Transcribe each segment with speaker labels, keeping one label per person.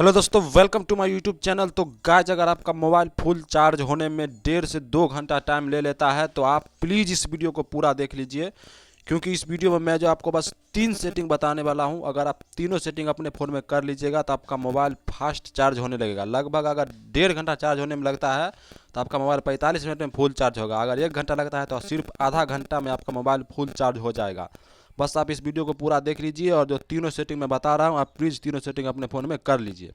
Speaker 1: Hello दोस्तों, welcome to my YouTube channel. तो guys, अगर आपका मोबाइल फुल चार्ज होने में 1.5 से 2 घंटा टाइम ले लेता है तो आप प्लीज़ इस वीडियो को पूरा देख लीजिए, क्योंकि इस वीडियो में मैं जो आपको बस 3 सेटिंग बताने वाला हूं। अगर आप तीनों सेटिंग अपने फ़ोन में कर लीजिएगा तो आपका मोबाइल फास्ट चार्ज होने लगेगा। लगभग अगर 1.5 घंटा चार्ज होने में लगता है तो आपका मोबाइल 45 मिनट में फुल चार्ज होगा। अगर 1 घंटा लगता है तो सिर्फ आधा घंटा में आपका मोबाइल फुल चार्ज हो जाएगा। बस आप इस वीडियो को पूरा देख लीजिए और जो तीनों सेटिंग मैं बता रहा हूँ आप प्लीज़ तीनों सेटिंग अपने फ़ोन में कर लीजिए।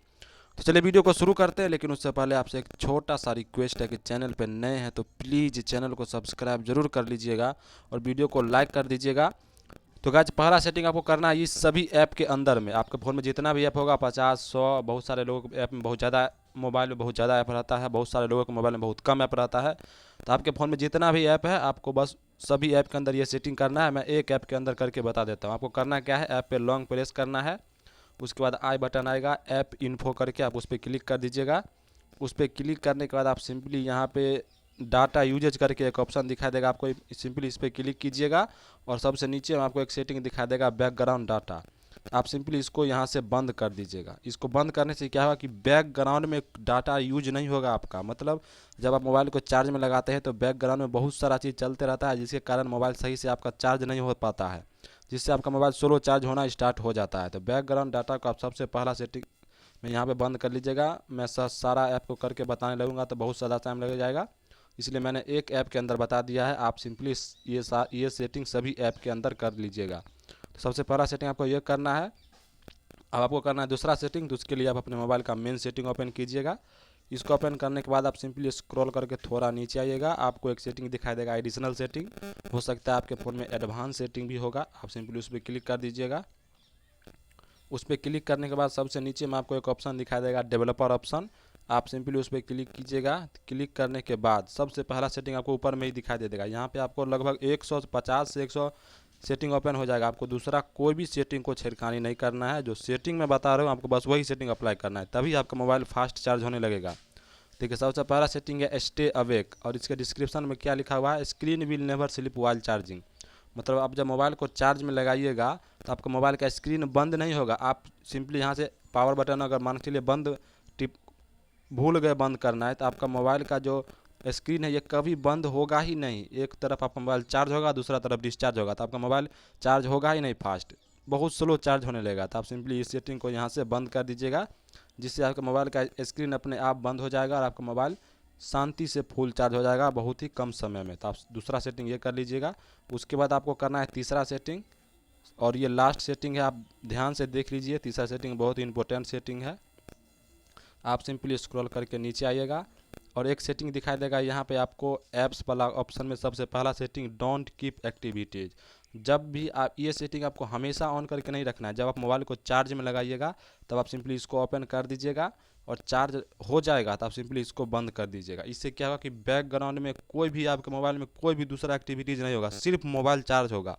Speaker 1: तो चलिए वीडियो को शुरू करते हैं, लेकिन उससे पहले आपसे एक छोटा सा रिक्वेस्ट है कि चैनल पे नए हैं तो प्लीज़ चैनल को सब्सक्राइब जरूर कर लीजिएगा और वीडियो को लाइक कर दीजिएगा। तो गाइस, पहला सेटिंग आपको करना है इस सभी ऐप के अंदर में। आपके फ़ोन में जितना भी ऐप होगा 50 100, बहुत सारे लोगों के ऐप में बहुत ज़्यादा, मोबाइल में बहुत ज़्यादा ऐप रहता है, बहुत सारे लोगों के मोबाइल में बहुत कम ऐप रहता है। तो आपके फ़ोन में जितना भी ऐप है आपको बस सभी ऐप के अंदर ये सेटिंग करना है। मैं एक ऐप के अंदर करके बता देता हूँ। आपको करना क्या है, ऐप पे लॉन्ग प्रेस करना है, उसके बाद आई बटन आएगा, ऐप इन्फो करके आप उस पर क्लिक कर दीजिएगा। उस पर क्लिक करने के बाद आप सिंपली यहाँ पे डाटा यूजेज करके एक ऑप्शन दिखाई देगा, आपको सिंपली इस पर क्लिक कीजिएगा और सबसे नीचे में आपको एक सेटिंग दिखाई देगा बैकग्राउंड डाटा। आप सिंपली इसको यहाँ से बंद कर दीजिएगा। इसको बंद करने से क्या होगा कि बैकग्राउंड में डाटा यूज नहीं होगा आपका। मतलब जब आप मोबाइल को चार्ज में लगाते हैं तो बैकग्राउंड में बहुत सारा चीज़ चलते रहता है, जिसके कारण मोबाइल सही से आपका चार्ज नहीं हो पाता है, जिससे आपका मोबाइल स्लो चार्ज होना स्टार्ट हो जाता है। तो बैकग्राउंड डाटा को आप सबसे पहला सेटिंग में यहाँ पे बंद कर लीजिएगा। मैं सारा ऐप को करके बताने लगूंगा तो बहुत ज़्यादा टाइम लग जाएगा, इसलिए मैंने एक ऐप के अंदर बता दिया है। आप सिंपली ये सेटिंग सभी ऐप के अंदर कर लीजिएगा। तो सबसे पहला सेटिंग आपको ये करना है। अब आपको करना है दूसरा सेटिंग। तो उसके लिए आप अपने मोबाइल का मेन सेटिंग ओपन कीजिएगा। इसको ओपन करने के बाद आप सिंपली स्क्रॉल करके थोड़ा नीचे आइएगा, आपको एक सेटिंग दिखाई देगा एडिशनल सेटिंग। हो सकता है आपके फ़ोन में एडवांस सेटिंग भी होगा। आप सिंपली उस पर क्लिक कर दीजिएगा। उस पर क्लिक करने के बाद सबसे नीचे में आपको एक ऑप्शन दिखाई देगा डेवलपर ऑप्शन। आप सिंपली उस पर क्लिक कीजिएगा। क्लिक करने के बाद सबसे पहला सेटिंग आपको ऊपर में ही दिखाई दे देगा। यहाँ पे आपको लगभग 150 से 100 सेटिंग ओपन हो जाएगा। आपको दूसरा कोई भी सेटिंग को छेड़खानी नहीं करना है। जो सेटिंग मैं बता रहा हूँ आपको बस वही सेटिंग अप्लाई करना है, तभी आपका मोबाइल फास्ट चार्ज होने लगेगा। देखिए, सबसे पहला सेटिंग है स्टे अवेक, और इसके डिस्क्रिप्शन में क्या लिखा हुआ है, screen will never slip while charging. मतलब आप जब मोबाइल को चार्ज में लगाइएगा तो आपका मोबाइल का स्क्रीन बंद नहीं होगा। आप सिंपली यहाँ से पावर बटन अगर मान के लिए बंद टिप भूल गए बंद करना है तो आपका मोबाइल का जो स्क्रीन है ये कभी बंद होगा ही नहीं। एक तरफ आपका मोबाइल चार्ज होगा, दूसरा तरफ डिस्चार्ज होगा, तो आपका मोबाइल चार्ज होगा ही नहीं, फास्ट बहुत स्लो चार्ज होने लगेगा। तो आप सिंपली इस सेटिंग को यहाँ से बंद कर दीजिएगा, जिससे आपका मोबाइल का स्क्रीन अपने आप बंद हो जाएगा और आपका मोबाइल शांति से फुल चार्ज हो जाएगा बहुत ही कम समय में। तो आप दूसरा सेटिंग ये कर लीजिएगा। उसके बाद आपको करना है तीसरा सेटिंग, और ये लास्ट सेटिंग है, आप ध्यान से देख लीजिए। तीसरा सेटिंग बहुत ही इंपॉर्टेंट सेटिंग है। आप सिंपली स्क्रॉल करके नीचे आइएगा और एक सेटिंग दिखाई देगा यहाँ पे आपको ऐप्स वाला ऑप्शन में। सबसे पहला सेटिंग डोंट कीप एक्टिविटीज़। जब भी आप ये सेटिंग आपको हमेशा ऑन करके नहीं रखना है। जब आप मोबाइल को चार्ज में लगाइएगा तब आप सिंपली इसको ओपन कर दीजिएगा और चार्ज हो जाएगा तो आप सिंपली इसको बंद कर दीजिएगा। इससे क्या होगा कि बैकग्राउंड में कोई भी आपके मोबाइल में कोई भी दूसरा एक्टिविटीज़ नहीं होगा, सिर्फ मोबाइल चार्ज होगा।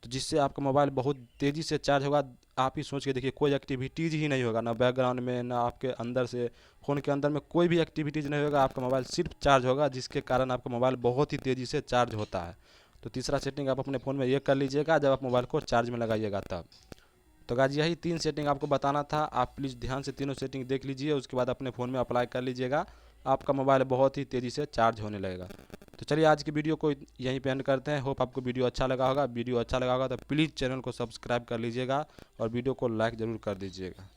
Speaker 1: तो जिससे आपका मोबाइल बहुत तेज़ी से चार्ज होगा। आप ही सोच के देखिए, कोई एक्टिविटीज़ ही नहीं होगा, ना बैकग्राउंड में ना आपके अंदर से फ़ोन के अंदर में कोई भी एक्टिविटीज़ नहीं होगा। आपका मोबाइल सिर्फ चार्ज होगा, जिसके कारण आपका मोबाइल बहुत ही तेज़ी से चार्ज होता है। तो तीसरा सेटिंग आप अपने फ़ोन में ये कर लीजिएगा जब आप मोबाइल को चार्ज में लगाइएगा तब। तो गाइस, यही 3 सेटिंग आपको बताना था। आप प्लीज़ ध्यान से तीनों सेटिंग देख लीजिए, उसके बाद अपने फ़ोन में अप्लाई कर लीजिएगा। आपका मोबाइल बहुत ही तेज़ी से चार्ज होने लगेगा। तो चलिए आज की वीडियो को यहीं पे एंड करते हैं। होप आपको वीडियो अच्छा लगा होगा। वीडियो अच्छा लगा होगा तो प्लीज़ चैनल को सब्सक्राइब कर लीजिएगा और वीडियो को लाइक ज़रूर कर दीजिएगा।